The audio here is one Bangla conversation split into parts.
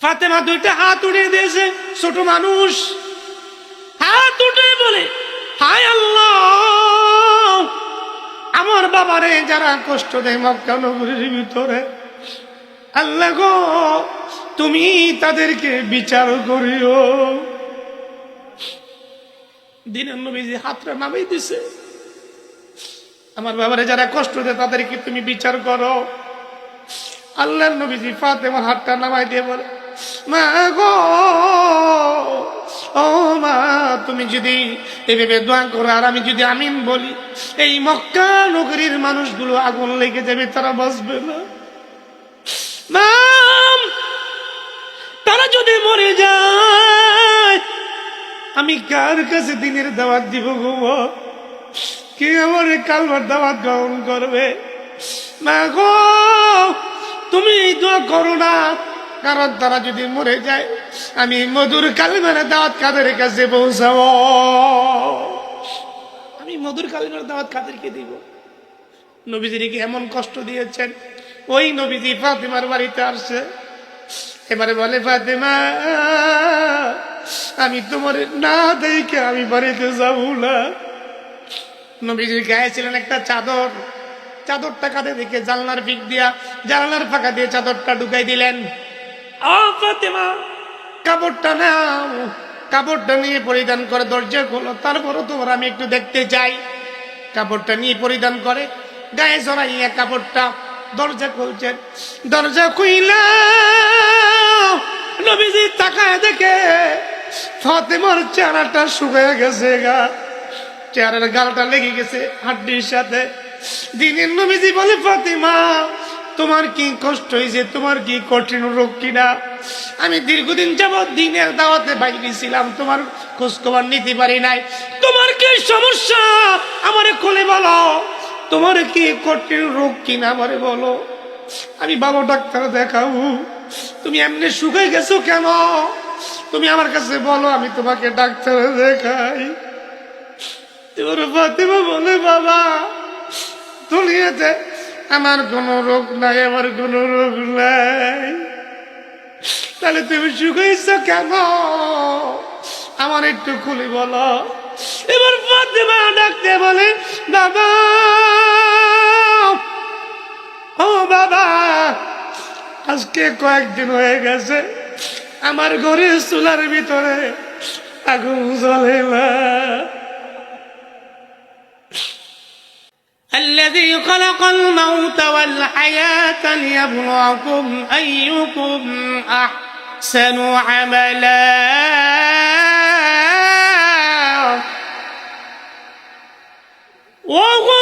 ফাতেমা দুইটা হাত উঠিয়ে দিয়েছে, ছোট মানুষ হাত উঠে বলে, হায় আল্লাহ, আমার বাবারে যারা কষ্ট দেয় মক্কা নগরীর ভিতরে, আল্লাহ গো তুমি তাদেরকে বিচার করিও। দিনের নবীজি হাতটা নামিয়ে দিছে, আমার বাবারে যারা কষ্ট দেয় তাদেরকে তুমি বিচার করো। আল্লাহর নবীজি ফাতেমার হাতটা নামাই দিয়ে বলে, মা গো, ও মা, তুমি যদি এভাবে দোয়া করো আর আমি যদি আমিন বলি, এই মক্কা নগরীর মানুষগুলো আগুন লেগে যাবে, তারা বাঁচবে না। মা, তারা যদি মরে যায় আমি কার কাছে দিনের দাওয়াত দিব গো? কে আমার কালমার দাওয়াত গ্রহণ করবে? মা গো, তুমি এই দোয়া করো না, কারণ তারা যদি মরে যায় আমি মধুর কালিমার দাওয়াত কাদের কাছে পৌঁছাবো? আমি মধুর কালিমার দাওয়াত কাদেরকে দিব? নবীজিকে এমন কষ্ট দিয়েছেন। ওই নবীজি ফাতেমার বাড়িতে আসছে, এবারে বলে, ফাতেমা, আমি তোমার না দেখে আমি বাড়িতে যাব না। নবীজির গায়ে ছিলেন একটা চাদর, চাদরটা কাঁধে দেখে জানলার পিক দিয়া, জানলার ফাঁকা দিয়ে চাদরটা ঢুকাই দিলেন। ও ফাতেমা, কাপড়টা নাও, কাপড়টা নিয়ে পরিধান করে দরজা খোলো, তারপরও তোমার আমি একটু দেখতে চাই। কাপড়টা নিয়ে পরিধান করে গায়ে জড়াইয়া কাপড়টা দরজা খুলছেন। দরজা খুইলা নবীজি তাকায় দেখে ফাতেমার চেহারাটা শুকিয়ে গেছে, চেহারার গালটা লেগে গেছে হাড্ডির সাথে। দিনের নবীজি বলে, ফাতেমা, তোমার কি কষ্ট হয়েছে? তোমার কি কঠিন রোগ কিনা? আমি দীর্ঘদিন যাবৎ দিনের দাওয়াতে বাইরে ছিলাম, তোমার খোঁজখবর নিতে পারি নাই। তোমার কি সমস্যা আমারে খুলে বলো, তোমার কি কঠিন রোগ কিনা আমারে বলো, আমি ভালো ডাক্তার দেখাবো। তুমি এমনি শুকিয়ে গেছো কেন? তুমি আমার কাছে বলো, আমি তোমাকে ডাক্তার দেখাই। তোমার ফাতেমা বলে, বাবা, দুনিয়াতে আমার কোনো রোগ নাই, আমার কোনো রোগ নাই। তাহলে তুমি শুকাইছ কেন? আমার একটু খুলে বলো। এবার ফাতেমা ডাকতে বলে, বাবা, ও বাবা, আজকে কয়েকদিন হয়ে গেছে আমার ঘরের চুলার ভিতরে আগুন জ্বলে না। الذي خلق الموت والحياة ليبلوكم أيكم أحسن عملا وهو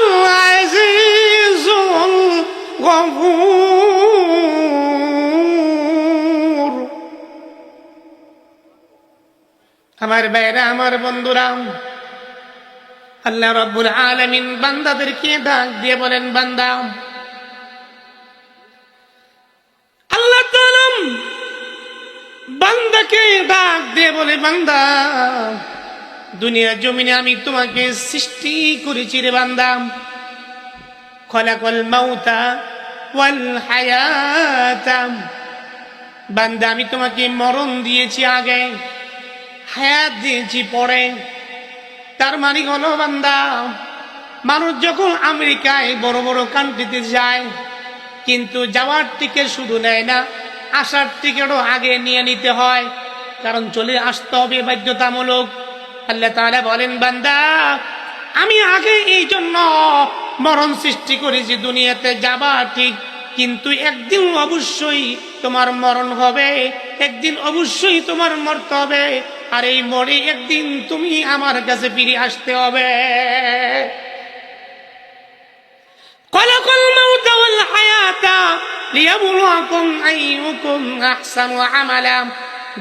العزيز الغفور। আমার ভাইরা, আমার বন্ধুরা, আল্লাহ রাব্বুল আলামিন বান্দাদেরকে ডাক দিয়ে বলেন, বান্দা, আল্লাহ তাআলা বান্দাকে ডাক দিয়ে বলে, বান্দা, দুনিয়ার জমিনে আমি তোমাকে সৃষ্টি করেছি রে বান্দা। খলাকাল মাউতা ওয়াল হায়াতা, বান্দা আমি তোমাকে মরণ দিয়েছি আগে, হায়াত দিয়েছি পরে। তার মানে হলো বান্দা, মানুষ যখন আমেরিকায় বড় বড় কান্ট্রিতে যায়, কিন্তু যাওয়ার টিকিট শুধু নেয় না, আসার টিকিটও আগে নিয়ে নিতে হয়, কারণ চলে আসতে হবে বাধ্যতামূলক। আল্লাহ তাআলা বলেন, বান্দা, আমি আগে এই জন্য মরণ সৃষ্টি করেছি, দুনিয়াতে যাবা ঠিক, কিন্তু একদিন অবশ্যই তোমার মরণ হবে, একদিন অবশ্যই তোমার মরতে হবে, আর এই মরে একদিন তুমি আমার কাছে ফিরে আসতে হবে। খলাকাল মাউতা ওয়াল হায়াতা লিয়াবলুয়াকুম আইয়ুকুম আহসানু আমালা।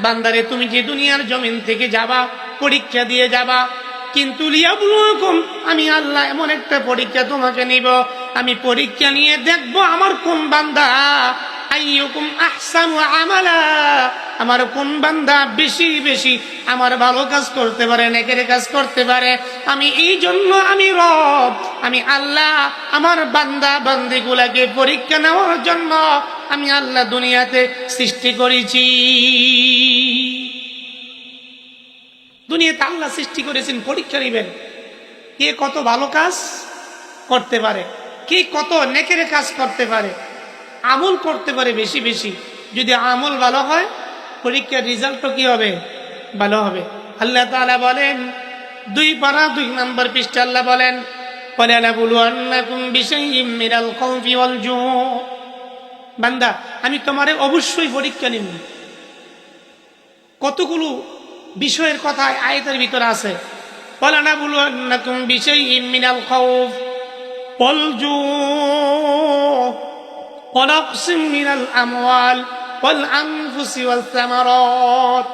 বান্দারে, তুমি যে দুনিয়ার জমিন থেকে যাবা, পরীক্ষা দিয়ে যাবা, কিন্তু লিয়াবলুয়াকুম, আমি আল্লাহ এমন একটা পরীক্ষা তোমাকে নিব, আমি পরীক্ষা নিয়ে দেখবো আমার কোন বান্দা আইয়ুকুম আহসানু আমালা, আমার কোন বান্দা বেশি বেশি আমার ভালো কাজ করতে পারে, নেকের কাজ করতে পারে। আমি এই জন্য আমি রব, আমি আল্লাহ আমার বান্দা বান্দিগুলাকে পরীক্ষা নেওয়ার জন্য আমি আল্লাহ দুনিয়াতে সৃষ্টি করেছি। দুনিয়াতে আল্লাহ সৃষ্টি করেছেন, পরীক্ষা নেবেন কে কত ভালো কাজ করতে পারে, কে কত নেকের কাজ করতে পারে, আমল করতে পারে বেশি বেশি। যদি আমল ভালো হয় পরীক্ষার রেজাল্টও কি হবে, ভালো হবে। আল্লাহ তাআলা বলেন 2 পারা 2 নম্বর পৃষ্ঠা, আল্লাহ বলেন ওয়ালানাবলুওয়ান্নাকুম বিশাইইম মিনাল খাউফি ওয়াল জু। বান্দা আমি তোমারে অবশ্যই পরীক্ষা নিব। কতগুলো বিষয়ের কথা আয়াতের ভিতরে আছে। ওয়ালানাবলুওয়ান্নাকুম বিশাইইম মিনাল খাউফ ওয়াল জু ওয়া নাকসিম মিনাল আমওয়াল ওয়াল আনফুসি ওয়াস সামারাত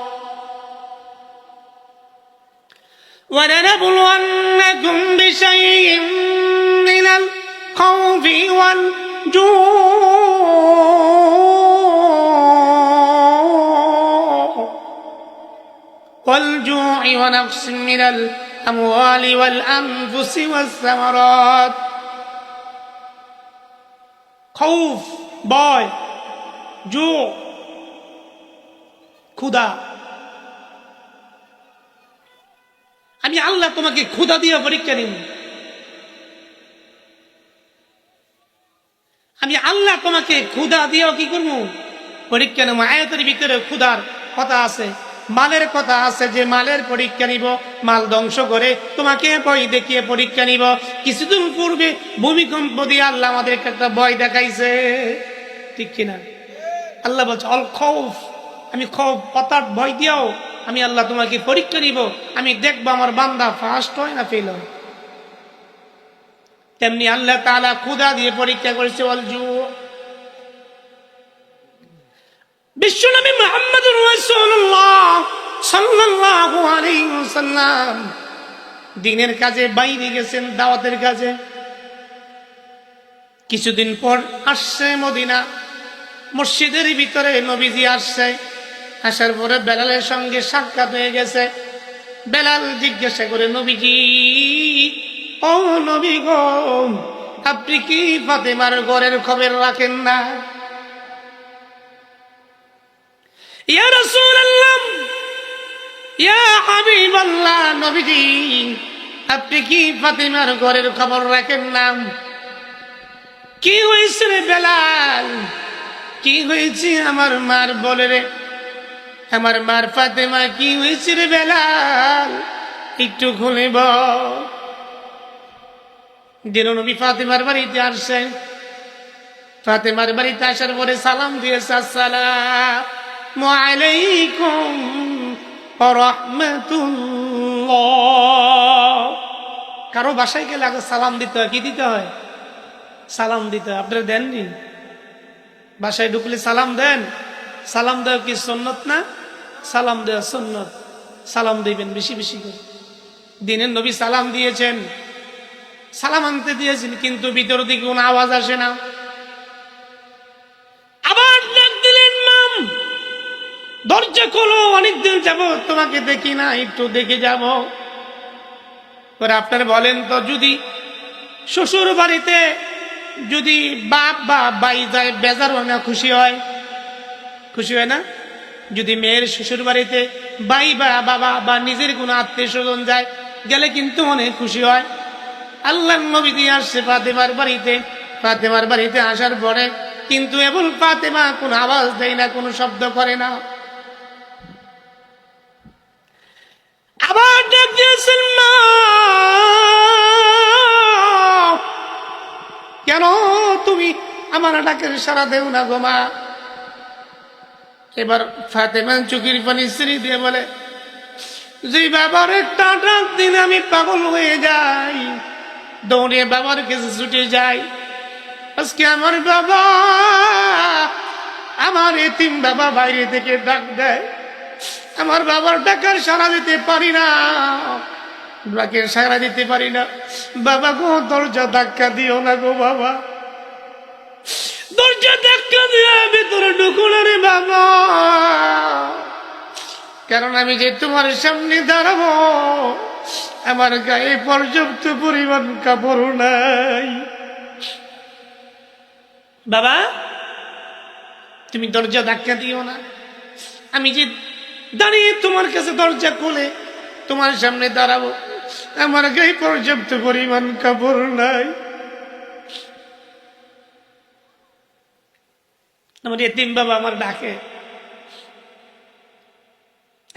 ولنبلونكم بشيء من الخوف والجوع ونقص من الأموال والأنفس والثمرات। خوف ভয়, জু ক্ষুধা। আমি আল্লাহ তোমাকে ক্ষুধা দিয়ে পরীক্ষা নিব। আমি আল্লাহ তোমাকে ক্ষুধা দিয়েও কি করবো, পরীক্ষা নেব। আয়াতের ভিতরে ক্ষুধার কথা আছে, মালের কথা আছে, যে মালের পরীক্ষা নিব, মাল ধ্বংস করে তোমাকে ভয় দেখিয়ে পরীক্ষা নিব। কিছুদিন পূর্বে ভূমিকম্প দিয়ে আল্লাহ আমাদেরকে একটা ভয় দেখাইছে, ঠিক কিনা? আল্লাহ বলছে অল খৌফ, আমি খৌফ অর্থাৎ ভয় দিয়াও আমি আল্লাহ তোমাকে পরীক্ষা নিব। আমি দেখবো আমার বান্দা ফার্স্ট হয় না ফেল হয়। তেমনি আল্লাহ তাআলা ক্ষুধা দিয়ে পরীক্ষা করেছে। বিশ্বনবী মুহাম্মদুর রাসূলুল্লাহ সাল্লাল্লাহু আলাইহি ওয়াসাল্লাম দ্বীনের কাজে বাইরে গেছেন, দাওয়াতের কাজে। কিছুদিন পর আসছে মদিনা, মসজিদের ভিতরে নবীজি আসছে। আসার পরে বেলালের সঙ্গে সাক্ষাৎ হয়ে গেছে। বেলাল জিজ্ঞাসা করে, নবীজি, ও নবী গো, আপনি কি ফাতেমার ঘরের খবর রাখেন না? ইয়া রাসূলুল্লাহ, ইয়া হাবিবাল্লাহ, নবীজি আপনি কি ফাতেমার ঘরের খবর রাখেন না? কি হয়েছে রে বেলাল, কি হয়েছে আমার মার বলে রে, আমার মার ফাতেমা কি হয়েছে রে বেলাল, একটু খুলে বল। দিন নবী ফাতেমার বাড়িতে আসছে। ফাতেমার বাড়িতে আসার পরে সালাম দিয়েছে, আসসালামু আলাইকুম ওয়া রাহমাতুল্লাহ। কারো বাসায় গেলে আগে সালাম দিতে হয়, কি দিতে হয়? সালাম দিতে হয়। আপনারা দেননি? বাসায় ঢুকলে সালাম দেন? সালাম দেওয়া কি সুন্নত না? সালাম দেওয়া সুন্নত। সালাম দিবেন বেশি বেশি করে। দিনের নবী সালাম দিয়েছেন, সালাম আনতে দিয়েছেন, কিন্তু ভিতর দিকে কোনো আওয়াজ আসে না। আবার ডাক দিলেন, মাম দরজা খোলো, অনেকদিন যাব তোমাকে দেখি না, একটু দেখে যাব। পরে আপনারা বলেন তো, যদি শ্বশুর বাড়িতে যদি বাপ বা ভাই যায়, বেজার হয় না, খুশি হয়? খুশি হয় না? যদি মেয়ের শ্বশুর বাড়িতে ভাই বা বাবা বা নিজের কোনো আত্মীয় স্বজন যায়, গেলে কিন্তু অনেক খুশি হয়। আল্লাহর নবী দিয়ে আসছে ফাতেমার বাড়িতে। ফাতেমার বাড়িতে আসার পরে কিন্তু এবং ফাতেমা কোনো আওয়াজ দেয় না, কোনো শব্দ করে না। আবার ডাক দিয়েছেন, মা কেন তুমি আমার ডাকের সাড়া দেও না গো মা? এবার ফাতেমা চোখের পানি ছেড়ে দিয়ে বলে, যে বাবার একটা ডাক দিন আমি পাগল হয়ে যাই, দৌড়ে বাবার কাছে ছুটে যাই। আজকে আমার বাবা, আমার এতিম বাবা বাইরে থেকে ডাক দেয়, আমার বাবার ডাকার সাড়া দিতে পারি না, ডাকের সাড়া দিতে পারি না। বাবা গো, দরজা ধাক্কা দিও না গো বাবা, দরজা ধাক্কা দিয়ে ভিতরে ঢুকো না রে বাবা, কারণ আমি যে তোমার সামনে দাঁড়াবো আমার গায়ে পর্যাপ্ত পরিমাণ কাপড় নাই। বাবা তুমি দরজা ধাক্কা দিও না, আমি যে দাঁড়িয়ে তোমার কাছে দরজা খুলে তোমার সামনে দাঁড়াবো, আমার গায়ে পর্যাপ্ত পরিমাণ কাপড় নাই। আমার এতিম বাবা আমার ডাকে,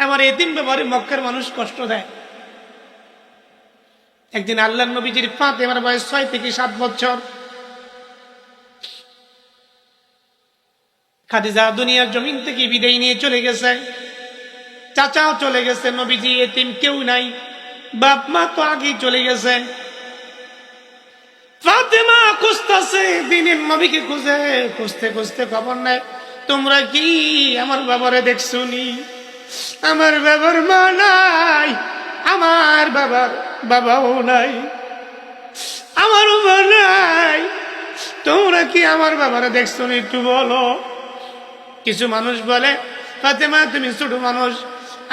আমার এতিম বাবারে মক্কার মানুষ কষ্ট দেয়। একদিন আল্লাহর নবীজির ফাতেমার বয়স 6 থেকে 7 বছর। খাদিজা দুনিয়ার জমিন থেকে বিদায় নিয়ে চলে গেছে, চাচাও চলে গেছে, নবীজি এতিম কেউ নাই, বাপ মা তো আগেই চলে গেছে। ফাতেমা খুঁজতেছে দিনের নবীকে, খুঁজে খুঁজতে খুঁজতে খবর নাই। তোমরা কি আমার বাবারে দেখছনি? আমার বাবার মা নাই, আমার বাবার বাবাও নাই, আমারও মা নাই। তোমরা কি আমার বাবারে দেখছনি? একটু বলো। কিছু মানুষ বলে, ফাতেমা তুমি ছোট মানুষ,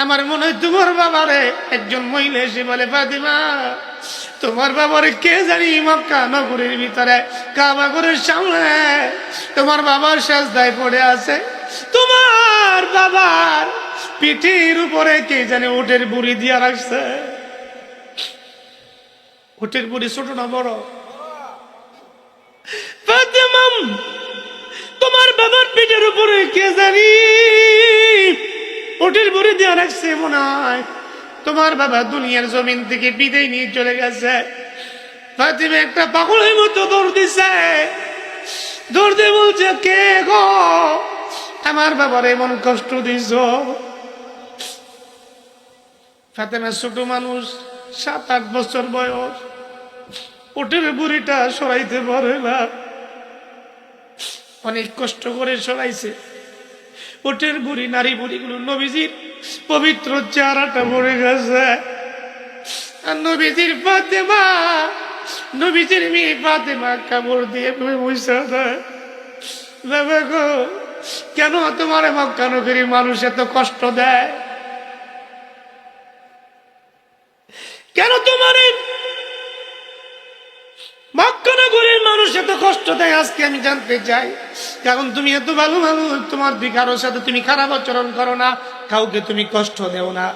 আমার মনে হয় তোমার বাবারে। একজন মহিলা এসে বলে, ফাতেমা তোমার বাবারে কে জানি মক্কা নগরীর ভিতরে কাবা ঘরের সামনে তোমার বাবার সাজদায় পড়ে আছে, তোমার বাবার পিঠের উপরে কে জানে উটের বুড়ি দিয়া রাখছে। উটের বুড়ি ছোট না বড়? ফাতেমা তোমার বাবার পিঠের উপরে কে জানি উটের বুড়ি দিয়া রাখছে, মনে হয় তোমার বাবা দুনিয়ার জমিন থেকে বিদায় নিয়ে চলে গেছে। ফাতেমা একটা পাগলের মতো দৌড় দিছে, দৌড় দিয়ে বলছে, কে গো আমার বাবার এমন কষ্ট দিছ? ফাতেমা ছোট মানুষ, 7-8 বছর বয়স, উটের বুড়িটা সরাইতে পারে না, অনেক কষ্ট করে সরাইছে। উটের বুড়ি, নারী বুড়িগুলো নবীজির পবিত্র চেহারাটা ভরে গেছে। আর নবীজির ফাতেমা, নবীজির মেয়ে ফাতেমা কাপড় দিয়ে মুছে দেয়। বাবা গো, কেন তোমার মক্কা নগরীর মানুষ এত কষ্ট দেয়? কেন তোমার মক্কা নগরীর মানুষ এত কষ্ট দেয়? আজকে আমি জানতে চাই। কারণ তুমি এত ভালো মানুষ, তোমার দিকে কারোর সাথে তুমি খারাপ আচরণ করো না, কাউকে তুমি কষ্ট দেও না,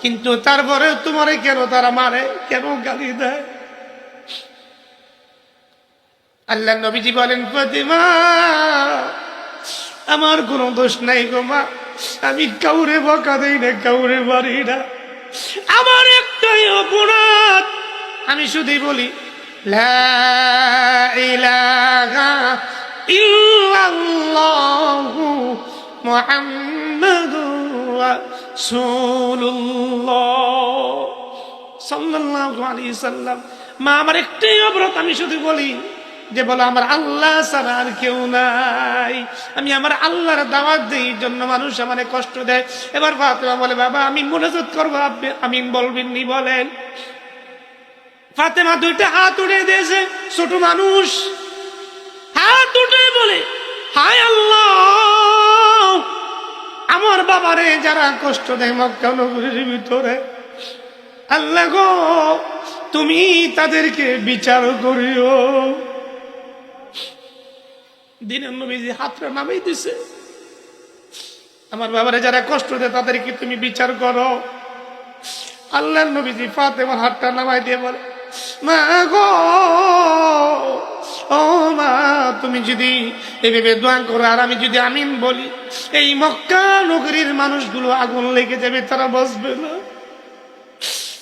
কিন্তু তারপরে তোমারে কেন তারা মারে, কেন গালি দেয়? আল্লাহ নবীজি বলেন, ফাতেমা আমার কোনো দোষ নাই গো মা, আমি কাউরে বকা দেই না, কাউরে মারি না, আমার একটাই অপরাধ, আমি শুধুই বলি লা ইলাহা ইল্লাল্লাহু মুহাম্মাদুর রাসূলুল্লাহ সাল্লাল্লাহু আলাইহি সাল্লাম। মা আমার একটাই অপরাধ, আমি শুধু বলি যে বলো আমার আল্লাহ ছাড়া আর কেউ নাই, আমি আমার আল্লাহর দাওয়াত দিই, জন্য মানুষ আমারে কষ্ট দেয়। এবার ফাতেমা বলে, বাবা আমি মুনাজাত করবো, আপনি আমিন বলবেন নি বলেন। ফাতেমা 2টা হাত উঠে দিয়েছে, ছোট মানুষ হাত উঠে বলে, হায় আল্লাহ, আমার বাবারে যারা কষ্ট দেয় মক্কা নগরীর ভিতরে, আল্লাহ গো তুমি তাদেরকে বিচার করিও। দিনের নবীজি হাতটা নামাই দিছে, আমার বাবারে যারা কষ্ট দেয় তাদেরকে তুমি বিচার করো। আল্লাহর নবীজি ফাতেমার হাতটা নামাই দিয়ে বলে, মা গো, ও মা, তুমি যদি এভাবে দোয়া করো আর আমি যদি আমিন বলি, এই মক্কা নগরীর মানুষগুলো আগুন লেগে যাবে, তারা বসবে না।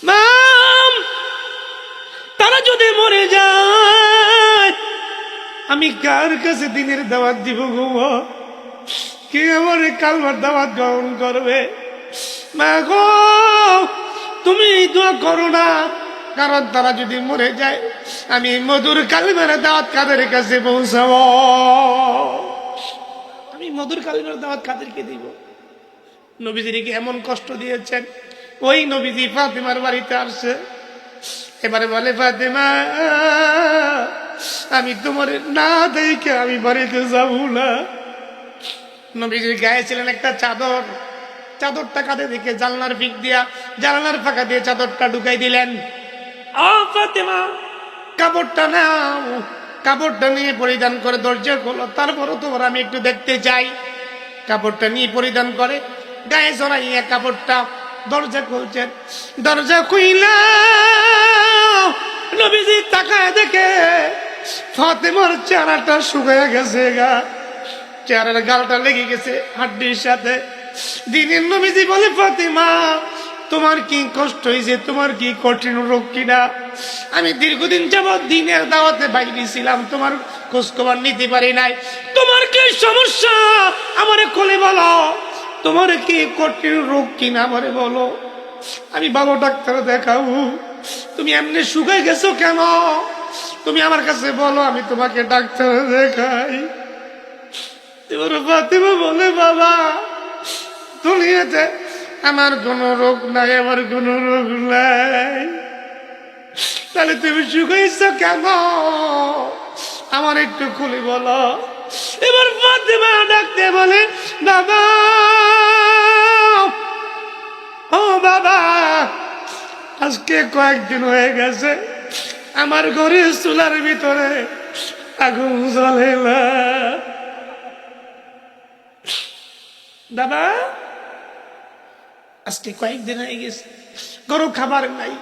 মা তারা যদি মরে যায়, আমি কার কাছে দিনের দাওয়াত দিব গো? কে আমার কালমার দাওয়াত গ্রহণ করবে? মা গো তুমি দোয়া করো না, কারণ তারা যদি মরে যায়, আমি মধুর কালিমার দাওয়াত কাদের কাছে পৌঁছাবো? আমি মধুর কালিমার দাওয়াত কাদেরকে দিব? নবীজিকে এমন কষ্ট দিয়েছেন। ওই নবীজি ফাতেমার বাড়িতে আসছে, এবারে বলে, ফাতেমা আমি তোমার না দেখে আমি বাড়িতে যাব না। নবীজির গায়ে ছিলেন একটা চাদর, চাদরটা কাঁধে দেখে জানলার ফিক দিয়া, জানলার ফাঁকা দিয়ে চাদরটা ঢুকাই দিলেন। ও ফাতেমা কাপড়টা নাও, কাপড়টা নিয়ে পরিধান করে দরজা খোলো, তারপরও তোমার আমি একটু দেখতে চাই। কাপড়টা নিয়ে পরিধান করে, গায়ে জড়াইয়া কাপড়টা দরজা খুলছেন। দরজা খুইলা নবীজি তাকায় দেখে ফাতেমার চেহারাটা শুকায়া গেছে গা, চেহারার গালটা লেগে গেছে হাড্ডির সাথে। দিনের নবীজি বলে, ফাতেমা তোমার কি কষ্ট হয়েছে, তোমার কি কঠিন রোগ কিনা? আমি দীর্ঘদিন যাবৎ দিনের দাওয়াতে বাইরে ছিলাম, তোমার খোঁজখবর নিতে পারি নাই। তোমার কি সমস্যা আমারে খুলে বলো, তোমার কি কঠিন রোগ কিনা আমারে বলো, আমি ভালো ডাক্তার দেখাবো। তুমি এমনি শুকাই গেছো কেন? তুমি আমার কাছে বলো, আমি তোমাকে ডাক্তার দেখাই। এবার ফাতেমা বলে, বাবা দুনিয়াতে আমার কোনো রোগ নাই, আমার কোনো রোগ নাই, তাহলে তুমি শুকাইছ কেন আমার একটু খুলে বলো। এবার ফাতেমা ডাকতে বলে, বাবা ও বাবা, আজকে কয়েকদিন হয়ে গেছে আমার ঘরের চুলার ভিতরে আগুন জ্বলে না। বাবা আজকে কয়েকদিন হয়ে গেছে গরু খাবার নাই।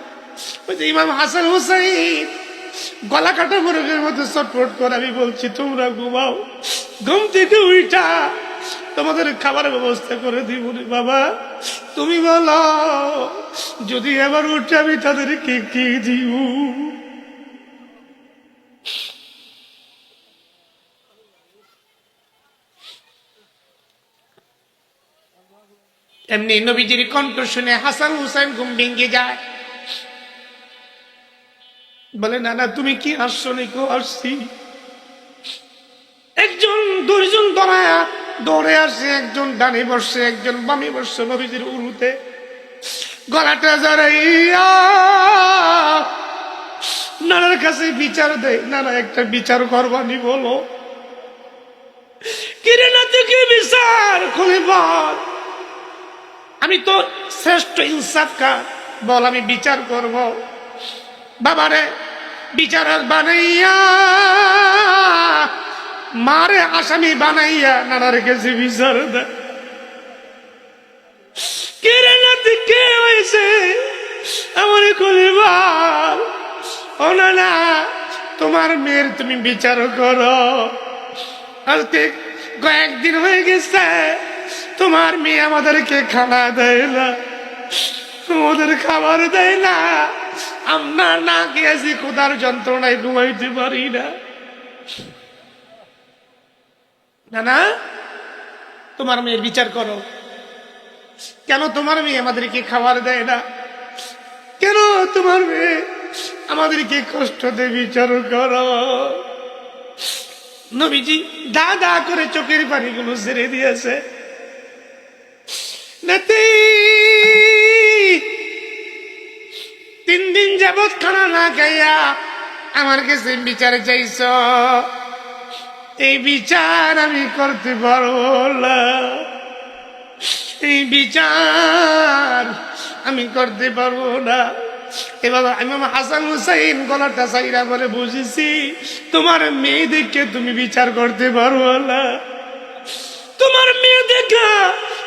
ওই যে ইমাম হাসান হুসাইন গলা কাটা মুরগের মধ্যে চটপট করে, আমি বলছি তোমরা ঘুমাও, ঘুম থেকে উঠা তোমাদের খাবার ব্যবস্থা করে দিব। বাবা তুমি বলো, যদি আবার উঠে আমি তাদেরকে কি দিব? এমনি নবীজির কণ্ঠ শুনে হাসান হুসাইন ঘুম ভেঙে যায়। বলে, না না তুমি কি আসছো নিকো? আসছি। একজন দুইজন দৌড়ে আসে, একজন ডানে বসছে, একজন বামে বসছে নবীজির উরুতে, গলাটা জড়াইয়া নানার কাছে বিচার দেয়। নানা একটা বিচার করবানি, বলো কিরে না তুই কি বিচার খুলে বল, আমি তো শ্রেষ্ঠ ইনসাফকার, বল আমি বিচার করব। বাবারে বিচারক বানাইয়া মারে আসামি বানাইয়া নানার কাছে বিচার দেয়। কিরে না তুই কে হয়েছে আমার খুলে বল। ও না তোমার মেয়ের তুমি বিচার করো, আজকে কয়েকদিন হয়ে গেছে তোমার মেয়ে আমাদেরকে খানা দেয় না, আমাদের খাবার দেয় না, আমরা না গেছি ক্ষুধার যন্ত্রণায় ঘুমাইতে পারি না। না তোমার মেয়ের বিচার করো, কেন তোমার মেয়ে আমাদেরকে খাবার দেয় না, কেন তোমার মেয়ে আমাদেরকে কষ্ট দিয়ে বিচার করো। নবীজি দা করে চোখের পানিগুলো ছেড়ে দিয়েছে। নাতি 3 দিন যাবৎ খানা না খাইয়া আমার কাছে বিচার চাইছ, এই বিচার আমি করতে পারবো না, এই বিচার আমি করতে পারবো না। এবার ইমাম হাসান হুসাইন গলাটা চাইরা বলে, বুঝেছি তোমার মেয়ে দেখে তুমি বিচার করতে পারবো না, তোমার মেয়ে দেখা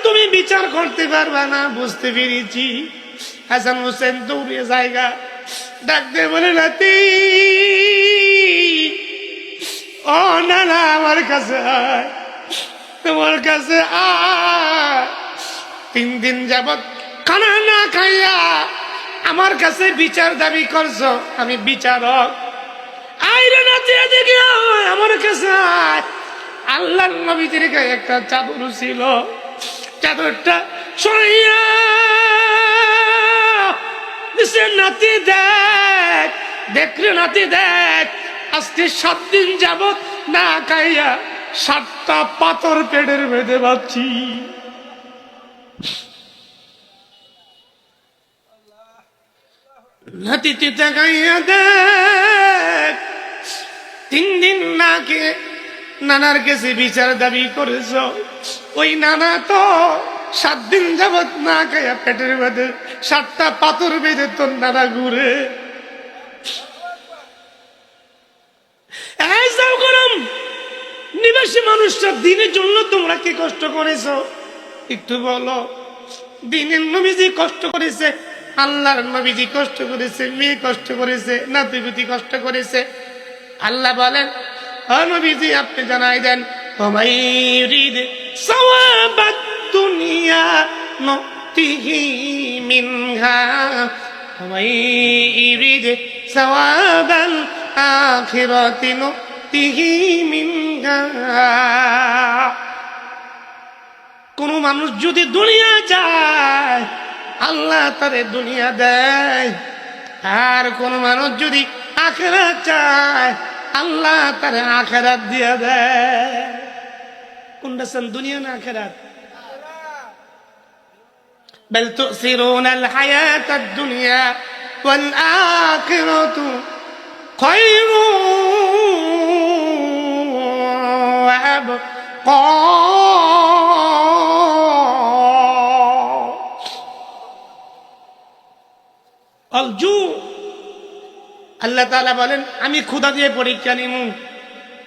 তুমি বিচার করতে পারবা না, বুঝতে পেরেছি। হাসান হুসেন দৌড়ে জায়গা ডাকতে বলে, নাতি ও না আমার কাছে আয়, তোমার কাছে আয়। 3 দিন যাবৎ খানা না খাইয়া আমার কাছে বিচার দাবি করছো, আমি বিচারক। আইরে নাতি এদিকে আয়, আমার কাছে আয়। আল্লাহর নবীজির গায়ে একটা চাদর ছিল, চাদরটা সরাইয়া দিছে। নাতি দেখ, দেখলে নাতি দেখ, আজকে 7 দিন যাবৎ না খাইয়া 7টা পাথর পেটের বেঁধে পাচ্ছি। নাতি চিতা খাইয়া দেখ, 3 দিন না খেয়ে নানার কাছে বিচার দাবি করেছ, ওই নানা তো 7 দিন যাবৎ না খাইয়া পেটের বেঁধে 7টা পাথর বেঁধে তোর নানা ঘুরে। এই যাও গরম নিবাসী মানুষরা দিনের জন্য তোমরা কি কষ্ট করেছো একটু বলো। দিনের নবীজি কষ্ট করেছে, আল্লাহর নবীজি কষ্ট করেছে, মেয়ে কষ্ট করেছে, নাতিপুতি কষ্ট করেছে। আল্লাহ বলেন, ও নবীজি আপনি জানাই দেন, ওমাইরিদ সাওয়াবাদ দুনিয়া নুতিহি মিনহা ওমাইরিদ সাওয়াবাল আখিরাতি নুতিহি মিনহা। কোন মানুষ যদি দুনিয়া চায় আল্লাহ তারে দুনিয়া দেয়, আর কোন মানুষ যদি আখিরাত চায় আল্লাহ তারে আখিরাত দিয়ে দেয়। কোনটা চান, দুনিয়া না আখিরাত? বল তুসিরুনাল হায়াতাদ দুনিয়া ওয়াল আখিরাতু খায়রুন ওয়া আবকা। আল্লাহ তাআলা বলেন, আমি ক্ষুধা দিয়ে পরীক্ষা নিমু।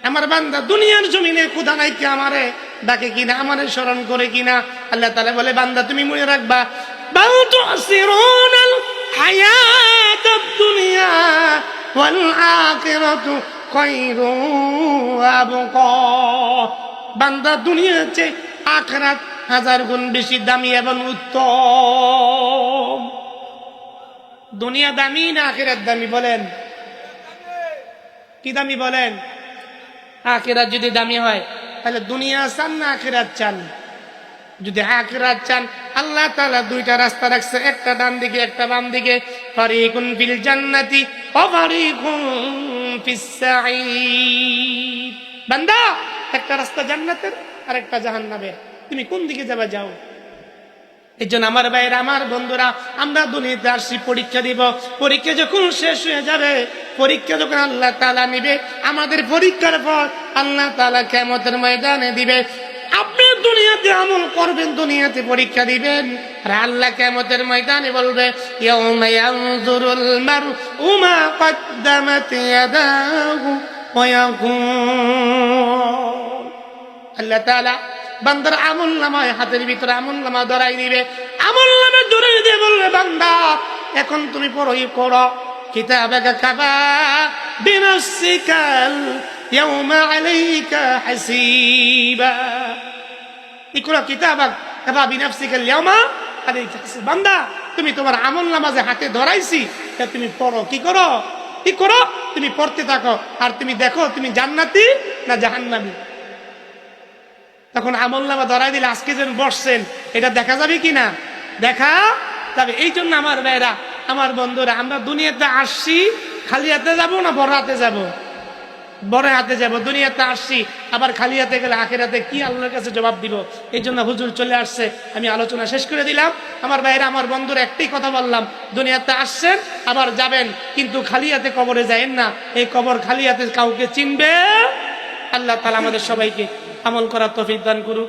আমার বান্দা দুনিয়ার জমিনে ক্ষুধা নাই কি আমারে ডাকে কিনা, আমারে স্মরণ করে কিনা। আল্লাহ তাআলা বলে, বান্দা তুমি মনে রাখবা, বাল তুসিরুনাল হায়াতাদ দুনিয়া ওয়াল আখিরাতু খায়রুন ওয়া আবকা। বান্দা দুনিয়ার চেয়ে আখিরাত 1000 গুণ বেশি দামি এবং উত্তম। দুনিয়া দামি না আখিরাত দামি বলেন? কি দামি বলেন? আখিরাত যদি দামি হয় তাহলে দুনিয়া চান না আখিরাত চান? যদি আখিরাত চান, আল্লাহ তাআলা দুইটা রাস্তা রাখছে, একটা ডান দিকে একটা বাম দিকে। ফারিকুন ফিল জান্নাতি ওয়া ফারিকুন ফিস সাঈদ। বান্দা একটা রাস্তা জান্নাতের আর একটা জাহান্নামের, তুমি কোন দিকে যাবে যাও। এই জন্য আমার ভাইয়েরা, আমার বন্ধুরা, আমরা দুনিয়াতে আসছি পরীক্ষা দিব। পরীক্ষা যখন শেষ হয়ে যাবে, পরীক্ষা যখন আল্লাহ তাআলা নিবে, আমাদের পরীক্ষার পর আল্লাহ তাআলা কিয়ামতের ময়দানে দিবে। আপনি দুনিয়াতে আমল করবেন, দুনিয়াতে পরীক্ষা দিবেন, আর আল্লাহ কিয়ামতের ময়দানে বলবে, ইয়াউমা ইয়ানজুরুল মারউ মা কদ্দামাত ইয়াদাহু ওয়া ইয়াকুল। আল্লাহ তাআলা বান্দার আমল নামায়, হাতের ভিতরে আমল নামা ধরাই দিবে। আমল নামা ধরাই দিয়ে বলবে, বান্দা এখন তুমি পড়ই করো। কিতাবাকা কাফা বিনাফসিকাল ইয়াউমা আলাইকা হাসিবা। ইকরা কিতাবাক কাফা বিনাফসিকাল ইয়াউমা আলাইকা হাসিবা। বান্দা তুমি তোমার আমল নামা যে হাতে ধরাইছি, তা তুমি পড়ো। কি করো? কি করো? তুমি পড়তে থাকো, আর তুমি দেখো তুমি জান্নাতি না জাহান্নামী। তখন আমল নামা ধরাই দিলে আজকে যেন বসছেন, এটা দেখা যাবে কিনা? দেখা যাবে। এই জন্য আমার ভাইরা, আমার বন্ধুরা, আমরা দুনিয়াতে আসছি খালি হাতে যাবো না বড় হাতে যাব? বড় হাতে যাব। দুনিয়াতে আসছি, আবার খালি হাতে গেলে আখিরাতে কি আল্লাহর কাছে জবাব দিব? এই জন্য হুজুর চলে আসছে, আমি আলোচনা শেষ করে দিলাম। আমার ভাইরা, আমার বন্ধুরা, একটাই কথা বললাম, দুনিয়াতে আসছেন আবার যাবেন, কিন্তু খালি হাতে কবরে যায়েন না। এই কবর খালি হাতে কাউকে চিনবে। আল্লাহ তাআলা আমাদের সবাইকে আমল করার তৌফিক দান করুক।